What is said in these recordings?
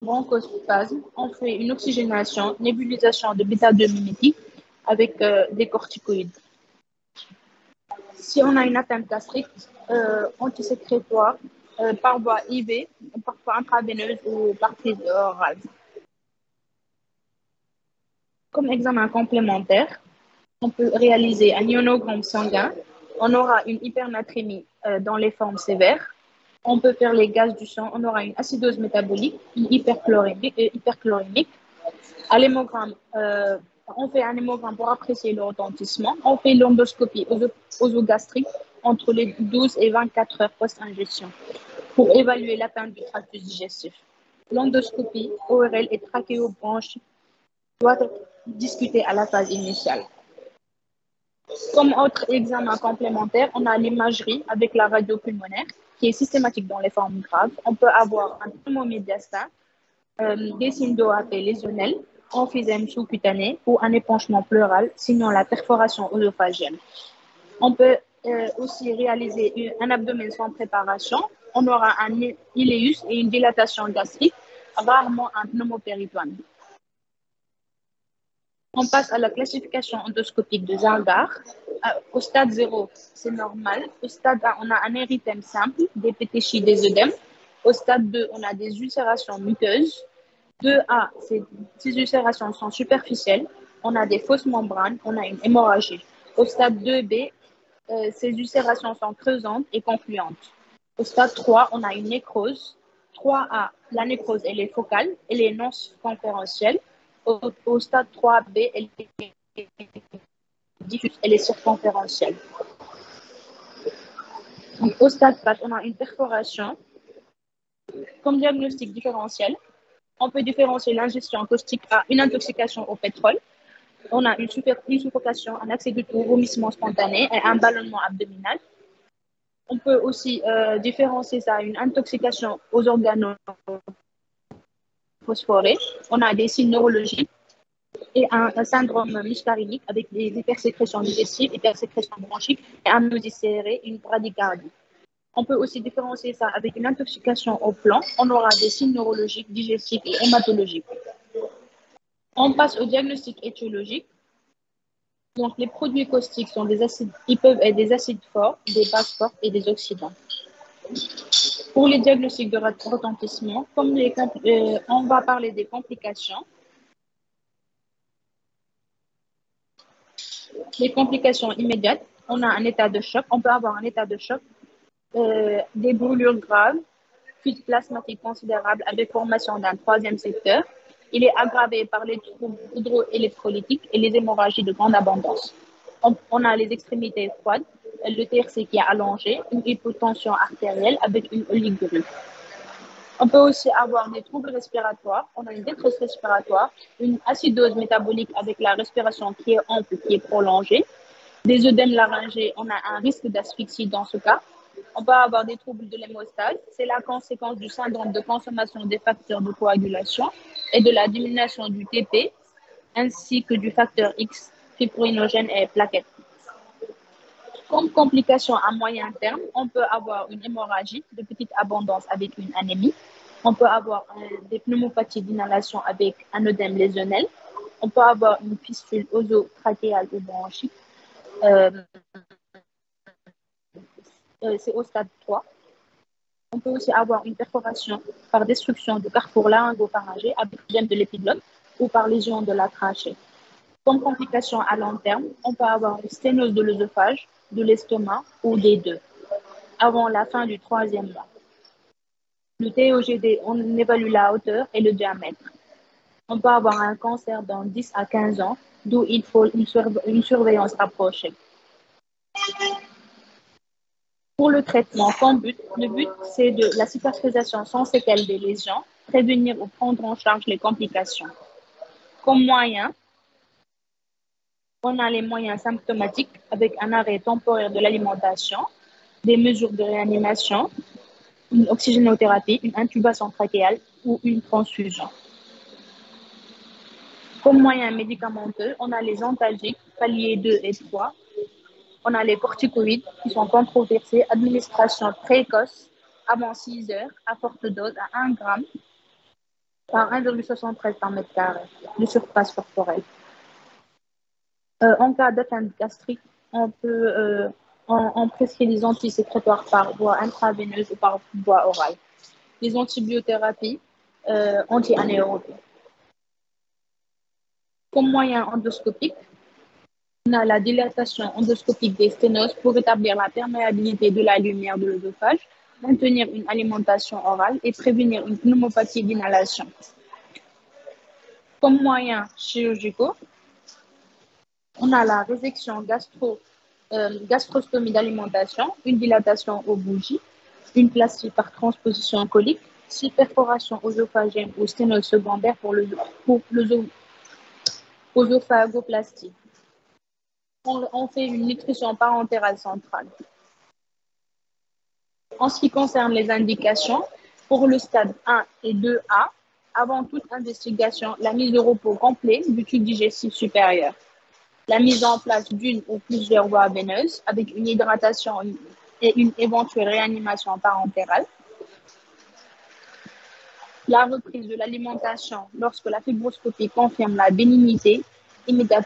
bronchospasme, on fait une oxygénation, nébulisation de bêta-2 mimétique avec des corticoïdes. Si on a une atteinte gastrique, antisécrétoire, par voie IV, parfois intraveineuse ou par prise orale. Comme examen complémentaire, on peut réaliser un ionogramme sanguin. On aura une hypernatrémie dans les formes sévères. On peut faire les gaz du sang. On aura une acidose métabolique, une hyperchlorémique. À l'hémogramme, on fait un hémogramme pour apprécier le retentissement. On fait l'endoscopie osogastrique entre les 12 et 24 heures post-ingestion pour évaluer l'atteinte du tractus digestif. L'endoscopie ORL et trachéobronche doit être discutée à la phase initiale. Comme autre examen complémentaire, on a l'imagerie avec la radio pulmonaire qui est systématique dans les formes graves. On peut avoir un pneumomédiastin, des signes d'OAP lésionnel, emphysème sous-cutané ou un épanchement pleural, sinon la perforation œsophagienne. On peut aussi réaliser un abdomen sans préparation. On aura un iléus et une dilatation gastrique, rarement un pneumopéritoine. On passe à la classification endoscopique de Zargar. Au stade 0, c'est normal. Au stade 1, on a un érythème simple, des pétéchies, des œdèmes. Au stade 2, on a des ulcérations muqueuses. 2A, ces ulcérations sont superficielles. On a des fausses membranes, on a une hémorragie. Au stade 2B, ces ulcérations sont creusantes et confluentes. Au stade 3, on a une nécrose. 3A, la nécrose, elle est focale, elle est non circonférentielle. Au stade 3B, elle est diffuse, elle est circonférentielle. Donc, au stade 4, on a une perforation. Comme diagnostic différentiel, on peut différencier l'ingestion caustique à une intoxication au pétrole. On a une suffocation, un accès de toux, vomissement spontané et un ballonnement abdominal. On peut aussi différencier ça à une intoxication aux organophosphorés. On a des signes neurologiques et un syndrome muscarinique avec des hypersécrétions digestives, hypersécrétions bronchiques et un amnésie serrée, une bradycardie. On peut aussi différencier ça avec une intoxication au plomb. On aura des signes neurologiques, digestifs et hématologiques. On passe au diagnostic étiologique. Donc, les produits caustiques sont des acides, ils peuvent être des acides forts, des bases fortes et des oxydants. Pour les diagnostics de retentissement, on va parler des complications. Les complications immédiates, on a un état de choc. On peut avoir un état de choc, des brûlures graves, fuite plasmatique considérable avec formation d'un troisième secteur. Il est aggravé par les troubles hydroélectrolytiques et les hémorragies de grande abondance. On a les extrémités froides, le TRC qui est allongé, une hypotension artérielle avec une oligurie. On peut aussi avoir des troubles respiratoires, on a une détresse respiratoire, une acidose métabolique avec la respiration qui est ample, qui est prolongée, des œdèmes laryngés, on a un risque d'asphyxie dans ce cas. On peut avoir des troubles de l'hémostase, c'est la conséquence du syndrome de consommation des facteurs de coagulation et de la diminution du TP, ainsi que du facteur X, fibrinogène et plaquettes. Comme complication à moyen terme, on peut avoir une hémorragie de petite abondance avec une anémie. On peut avoir des pneumopathies d'inhalation avec un œdème lésionnel. On peut avoir une fistule oso-trachéale ou bronchique. C'est au stade 3. On peut aussi avoir une perforation par destruction du carrefour laryngo-pharyngé avec œdème de l'épiglotte ou par lésion de la trachée. Comme complication à long terme, on peut avoir une sténose de l'œsophage, de l'estomac ou des deux, avant la fin du troisième mois. Le TOGD, on évalue la hauteur et le diamètre. On peut avoir un cancer dans 10 à 15 ans, d'où il faut une surveillance rapprochée. Pour le traitement, le but, c'est de la cicatrisation sans séquelles des lésions, prévenir ou prendre en charge les complications. Comme moyen, on a les moyens symptomatiques avec un arrêt temporaire de l'alimentation, des mesures de réanimation, une oxygénothérapie, une intubation trachéale ou une transfusion. Comme moyens médicamenteux, on a les antalgiques, paliers 2 et 3. On a les corticoïdes qui sont controversés, administration précoce avant 6 heures à forte dose à 1 gramme. par 1,73 par mètre carré de surface corporelle. En cas d'atteinte gastrique, on prescrit les antisécrétoires par voie intraveineuse ou par voie orale. Les antibiothérapies anti-anaérobies. Comme moyen endoscopique, on a la dilatation endoscopique des sténoses pour rétablir la perméabilité de la lumière de l'œsophage, maintenir une alimentation orale et prévenir une pneumopathie d'inhalation. Comme moyens chirurgicaux, on a la résection gastrostomie d'alimentation, une dilatation aux bougies, une plastie par transposition colique, 6 perforations œsophagiennes ou sténose secondaire pour l'œsophagoplastie. On fait une nutrition parentérale centrale. En ce qui concerne les indications, pour le stade 1 et 2A, avant toute investigation, la mise au repos complet du tube digestif supérieur, la mise en place d'une ou plusieurs voies veineuses avec une hydratation et une éventuelle réanimation parentérale, la reprise de l'alimentation lorsque la fibroscopie confirme la bénignité immédiate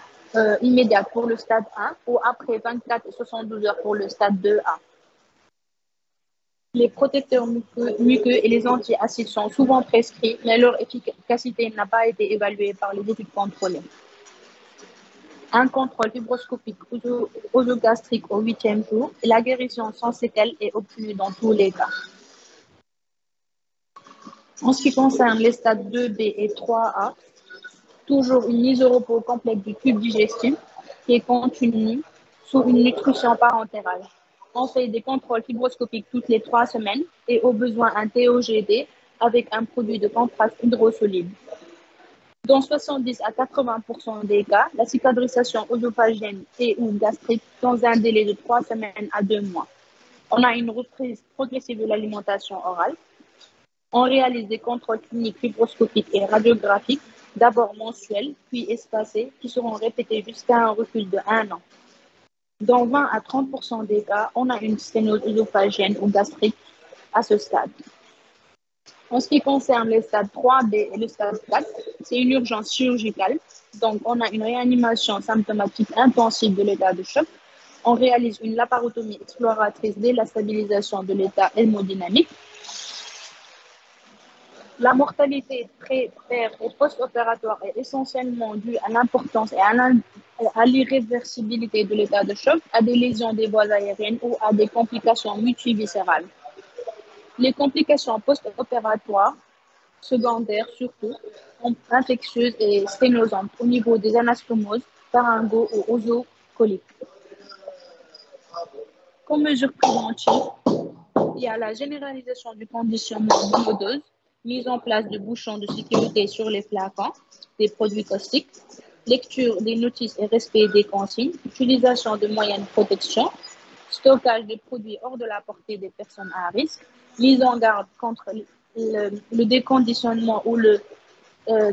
pour le stade 1 ou après 24 et 72 heures pour le stade 2A. Les protecteurs muqueux et les antiacides sont souvent prescrits, mais leur efficacité n'a pas été évaluée par les études contrôlées. Un contrôle fibroscopique œsogastrique au 8e jour et la guérison sans séquelles est obtenue dans tous les cas. En ce qui concerne les stades 2B et 3A, toujours une mise au repos complète du tube digestif qui est continue sous une nutrition parentérale. On fait des contrôles fibroscopiques toutes les 3 semaines et au besoin un TOGD avec un produit de contraste hydrosoluble. Dans 70 à 80% des cas, la cicatrisation œsophagienne et ou gastrique dans un délai de 3 semaines à 2 mois. On a une reprise progressive de l'alimentation orale. On réalise des contrôles cliniques fibroscopiques et radiographiques, d'abord mensuels, puis espacés, qui seront répétés jusqu'à un recul de 1 an. Dans 20 à 30% des cas, on a une sténose œsophagienne ou gastrique à ce stade. En ce qui concerne les stades 3B et le stade 4, c'est une urgence chirurgicale. Donc, on a une réanimation symptomatique intensive de l'état de choc. On réalise une laparotomie exploratrice dès la stabilisation de l'état hémodynamique. La mortalité pré-, per- et post-opératoire est essentiellement due à l'importance et à l'irréversibilité de l'état de choc, à des lésions des voies aériennes ou à des complications multiviscérales. Les complications post-opératoires, secondaires surtout, infectieuses et sténosantes au niveau des anastomoses, pharyngo ou osocoliques. Comme mesure préventive, il y a la généralisation du conditionnement monodose, mise en place de bouchons de sécurité sur les flacons des produits caustiques, lecture des notices et respect des consignes, utilisation de moyens de protection, stockage des produits hors de la portée des personnes à risque, mise en garde contre le déconditionnement ou le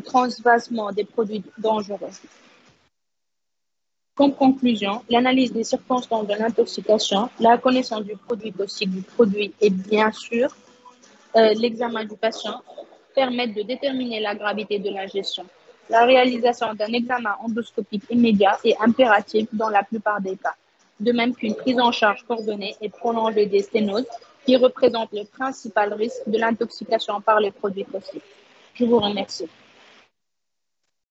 transvasement des produits dangereux. Comme conclusion, l'analyse des circonstances de l'intoxication, la connaissance du produit toxique du produit et bien sûr l'examen du patient permettent de déterminer la gravité de l'ingestion. La réalisation d'un examen endoscopique immédiat est impérative dans la plupart des cas, de même qu'une prise en charge coordonnée et prolongée des sténoses qui représentent le principal risque de l'intoxication par les produits toxiques. Je vous remercie.